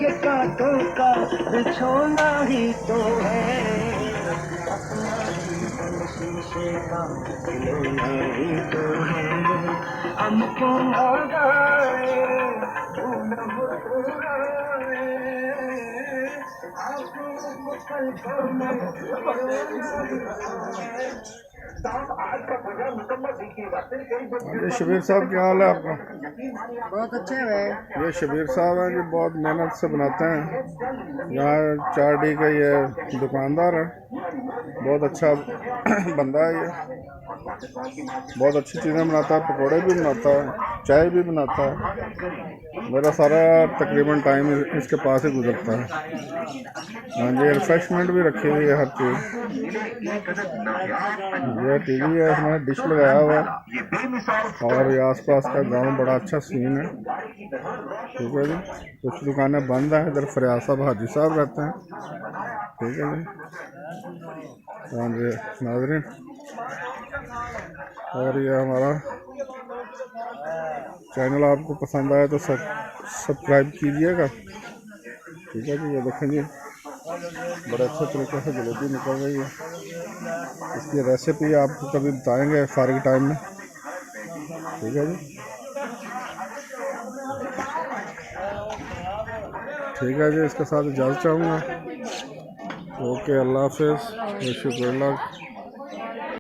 ये कांटों का बिछोना ही तो है, अपना जीवन शीशे का खिलौना ही तो है। हमको भागाए न मुस्कुराए, आपको मुस्कुराए ये शबीर साहब क्या हाल है आपका? बहुत अच्छा है भाई। ये शबीर साहब हैं जो बहुत मेहनत से बनाते हैं। यहाँ 4D का ये दुकानदार है, बहुत अच्छा बंदा है ये, बहुत अच्छी चीज़ें बनाता है, पकोड़े भी बनाता है, चाय भी बनाता है। मेरा सारा तकरीबन टाइम इसके पास ही गुजरता है। हाँ जी, रिफ्रेशमेंट भी रखी हुई है हर चीज़। ये टीवी है, इसमें डिश लगाया हुआ है और ये आसपास का गांव बड़ा अच्छा सीन है। ठीक है जी, कुछ दुकानें बंद हैं। इधर फरियाद साहब हाजी साहब रहते हैं। ठीक है जी, हाँ जी नाज़रीन, और ये हमारा चैनल आपको पसंद आए तो सब्सक्राइब कीजिएगा। ठीक है जी, ये देखें जी बड़े अच्छे तरीके से जलेबी निकल रही है। इसकी रेसिपी आपको कभी बताएंगे फारिग टाइम में। ठीक है जी, ठीक है जी, इसके साथ इजाज़त चाहूँगा। ओके, अल्लाह हाफ़िज़, शुक्रिया।